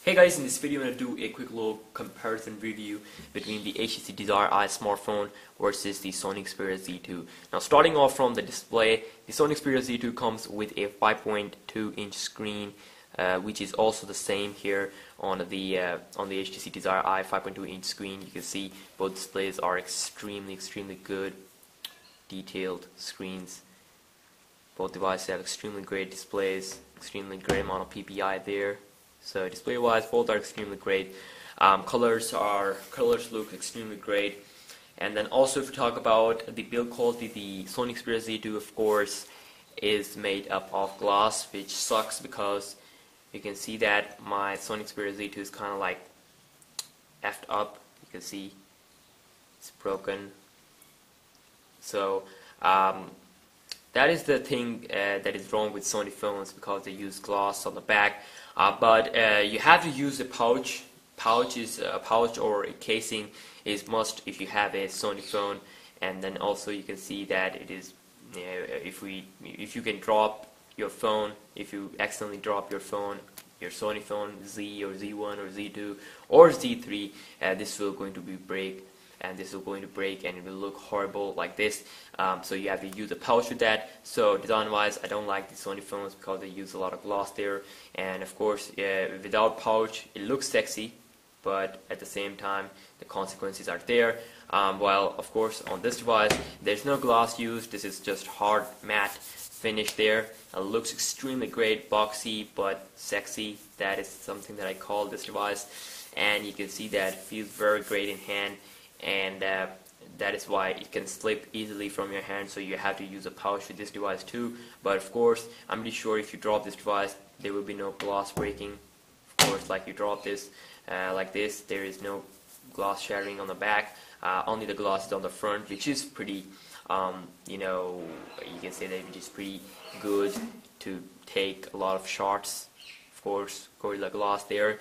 Hey guys, in this video I'm going to do a quick little comparison review between the HTC Desire I smartphone versus the Sony Xperia Z2. Now starting off from the display, the Sony Xperia Z2 comes with a 5.2-inch screen, which is also the same here on the HTC Desire I 5.2-inch screen. You can see both displays are extremely good, detailed screens. Both devices have extremely great displays, extremely great amount of PPI there. So display wise, both are extremely great. Colors look extremely great. And then also if we talk about the build quality, the Sony Xperia Z2 of course is made up of glass, which sucks because you can see that my Sony Xperia Z2 is kind of like effed up. You can see it's broken. So that is the thing that is wrong with Sony phones, because they use glass on the back. But you have to use a pouch. Pouch or a casing is must if you have a Sony phone. And then also you can see that it is, if you can drop your phone, if you accidentally drop your phone, your Sony phone Z or Z1 or Z2 or Z3, this will going to be break. And this is going to break and it will look horrible like this. So you have to use a pouch with that. So design wise, I don't like the Sony phones because they use a lot of glass there, and of course without pouch it looks sexy, but at the same time the consequences are there. While of course on this device there's no glass used. This is just hard matte finish there. It looks extremely great, boxy but sexy. That is something that I call this device, and you can see that it feels very great in hand. And that is why it can slip easily from your hand, so you have to use a pouch with this device too. But of course I'm pretty sure if you drop this device there will be no glass breaking. Of course, like you drop this like this, there is no glass shattering on the back. Only the glass is on the front, which is pretty you can say that it is pretty good to take a lot of shots. Of course, Gorilla Glass there.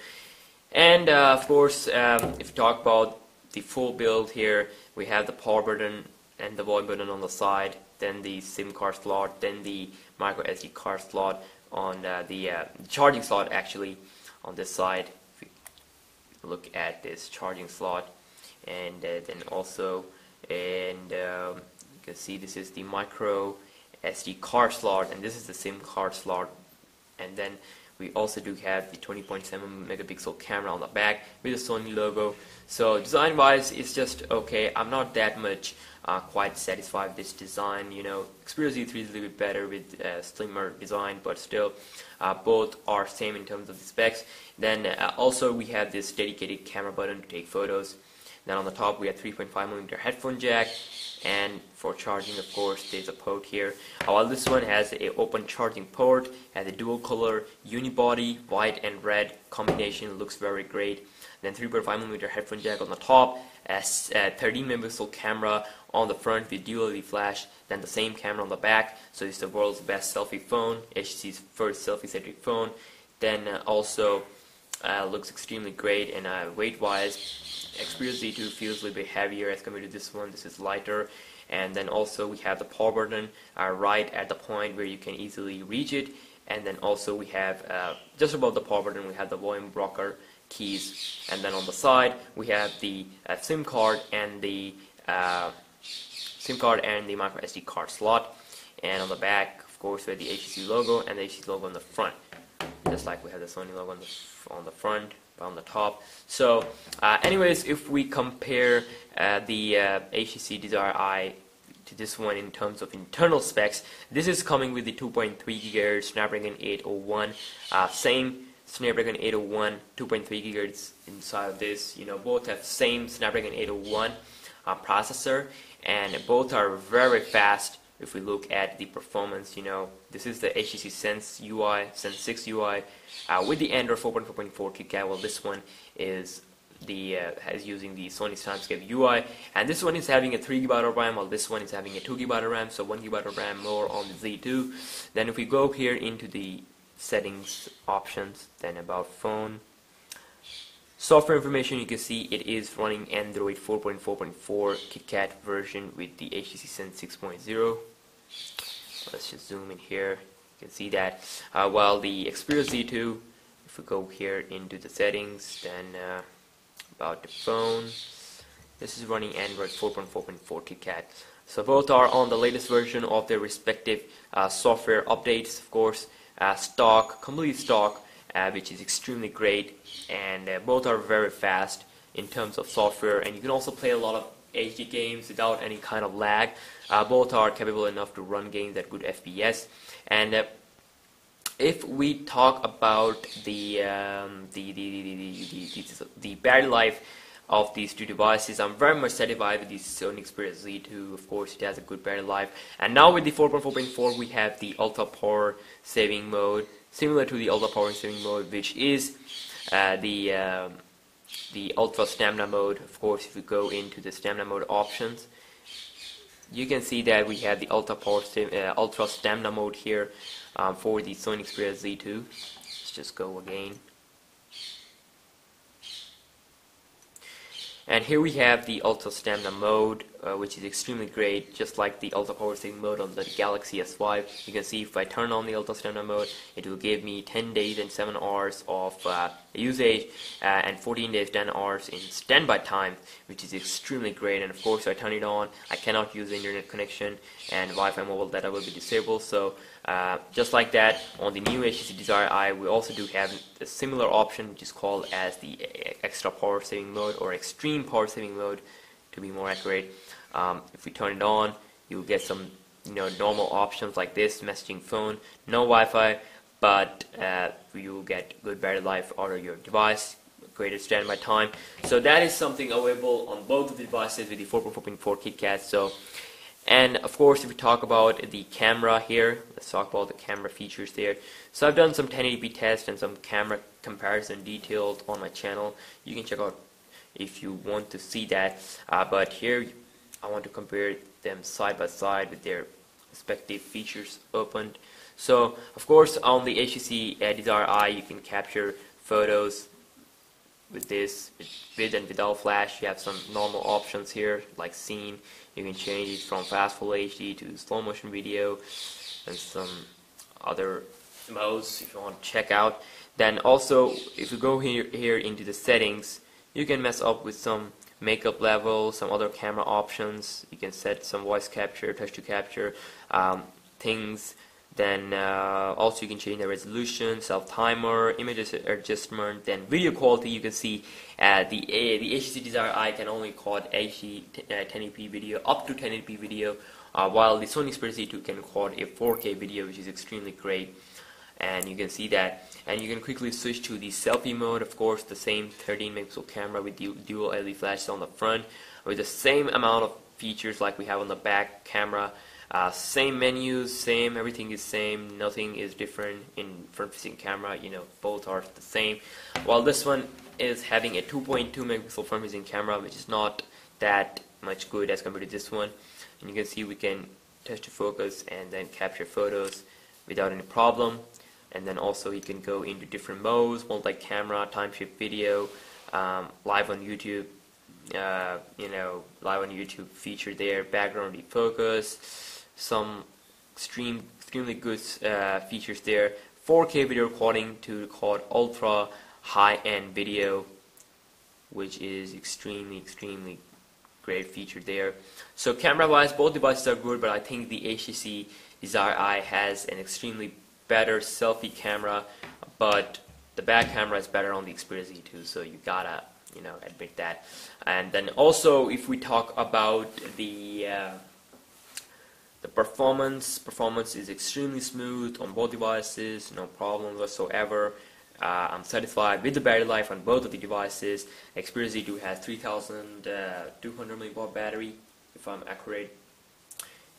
And of course if you talk about the full build here, we have the power button and the volume button on the side, then the SIM card slot, then the micro SD card slot on the charging slot actually on this side. If we look at this charging slot, and then also, and you can see this is the micro SD card slot, and this is the SIM card slot. And then we also do have the 20.7 megapixel camera on the back with the Sony logo. So design wise it's just okay. I'm not that much quite satisfied with this design. Xperia Z3 is a little bit better with slimmer design, but still both are same in terms of the specs. Then also we have this dedicated camera button to take photos. Then on the top we have 3.5mm headphone jack, and for charging of course there's a port here. While this one has a open charging port, has a dual color unibody, white and red combination, looks very great. Then 3.5mm headphone jack on the top, as 13 megapixel camera on the front with dual LED flash, then the same camera on the back. So it's the world's best selfie phone, HTC's first selfie-centric phone. Then also looks extremely great, and weight wise Xperia Z2 feels a little bit heavier as compared to this one. This is lighter. And then also we have the power button right at the point where you can easily reach it. And then also we have just above the power button we have the volume rocker keys. And then on the side we have the SIM card and the micro SD card slot. And on the back of course we have the HTC logo and the HTC logo on the front, just like we have the Sony logo on the front, on the top. So anyways, if we compare the HTC Desire I to this one in terms of internal specs, this is coming with the 2.3 GHz Snapdragon 801, same Snapdragon 801, 2.3 GHz inside of this. Both have same Snapdragon 801 processor, and both are very fast. If we look at the performance, this is the HTC Sense UI, Sense 6 UI with the Android 4.4.4 KitKat. Well, this one is using the Sony Timescape UI, and this one is having a 3 GB of RAM, while this one is having a 2 GB of RAM, so 1 GB of RAM more on the Z2. Then if we go here into the settings options, then about phone, software information, you can see it is running Android 4.4.4 KitKat version with the HTC Sense 6.0. Let's just zoom in here. You can see that. While the Xperia Z2, if we go here into the settings, then about the phone, this is running Android 4.4.4 KitKat. So both are on the latest version of their respective software updates, of course, complete stock, which is extremely great, and both are very fast in terms of software, and you can also play a lot of HD games without any kind of lag. Both are capable enough to run games at good FPS. And if we talk about the battery life of these two devices, I'm very much satisfied with the Sony Xperia Z2. Of course, it has a good battery life. And now with the 4.4.4, we have the ultra power saving mode, similar to the ultra power saving mode, which is the ultra stamina mode. Of course, if you go into the stamina mode options, you can see that we have the ultra stamina mode here for the Sony Xperia Z2. Let's just go again. And here we have the ultra stamina mode, which is extremely great, just like the ultra power saving mode on the Galaxy S5. You can see if I turn on the ultra stamina mode, it will give me 10 days and 7 hours of usage, and 14 days 10 hours in standby time, which is extremely great. And of course, if I turn it on, I cannot use the internet connection, and Wi-Fi mobile data will be disabled. So just like that, on the new HTC Desire Eye, we also do have a similar option, which is called as the extra power saving mode, or extreme power saving mode to be more accurate. If we turn it on, you'll get some normal options like this: messaging, phone, no Wi-Fi, but you'll get good battery life out of your device, greater standby time. So that is something available on both of the devices with the 4.4.4 KitKat. So, and of course, if we talk about the camera here, let's talk about the camera features there. So I've done some 1080p tests and some camera comparison detailed on my channel. You can check out if you want to see that. But here, I want to compare them side by side with their respective features opened. So, of course, on the HTC Desire Eye, you can capture photos with this, with and without flash. You have some normal options here, like scene. You can change it from fast full HD to slow motion video, and some other modes if you want to check out. Then also, if you go here into the settings, you can mess up with some makeup level, some other camera options. You can set some voice capture, touch to capture things. Then also you can change the resolution, self timer, image adjustment. Then video quality, you can see the HTC Desire Eye can only record HD 1080p video, up to 1080p video, while the Sony Xperia Z2 can record a 4K video, which is extremely great. And you can see that. And you can quickly switch to the selfie mode. Of course, the same 13 megapixel camera with dual LED flashes on the front, with the same amount of features like we have on the back camera. Same menus, same, everything is same, nothing is different in front-facing camera. Both are the same. While this one is having a 2.2 megapixel front-facing camera, which is not that much good as compared to this one. And you can see we can touch to focus and then capture photos without any problem. And then also you can go into different modes, multi-camera, time-shift video, live on YouTube, live on YouTube feature there, background defocus, some extremely good features there, 4K video recording to record ultra high-end video, which is extremely great feature there. So camera-wise, both devices are good, but I think the HTC Desire Eye has an extremely better selfie camera, but the back camera is better on the Xperia Z2, so you gotta admit that. And then also, if we talk about the performance is extremely smooth on both devices, no problems whatsoever. I'm satisfied with the battery life on both of the devices. Xperia Z2 has 3200 mAh battery, if I'm accurate,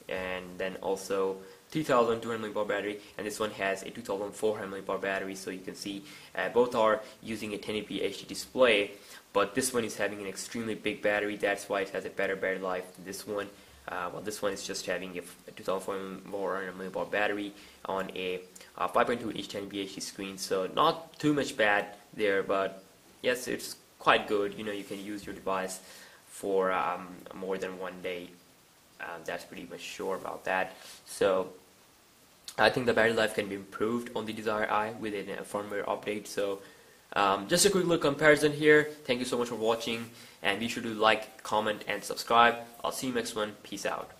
and then also 3200 mAh battery, and this one has a 2400 mAh battery. So you can see both are using a 1080p HD display, but this one is having an extremely big battery. That's why it has a better battery life than this one. Well, this one is just having a 2400 mAh battery on a 5.2 inch 1080p HD screen, so not too much bad there, but yes, it's quite good. You can use your device for more than one day. That's pretty much sure about that. So I think the battery life can be improved on the Desire Eye with a firmware update. So Just a quick little comparison here. Thank you so much for watching, and be sure to like, comment, and subscribe. I'll see you next one. Peace out.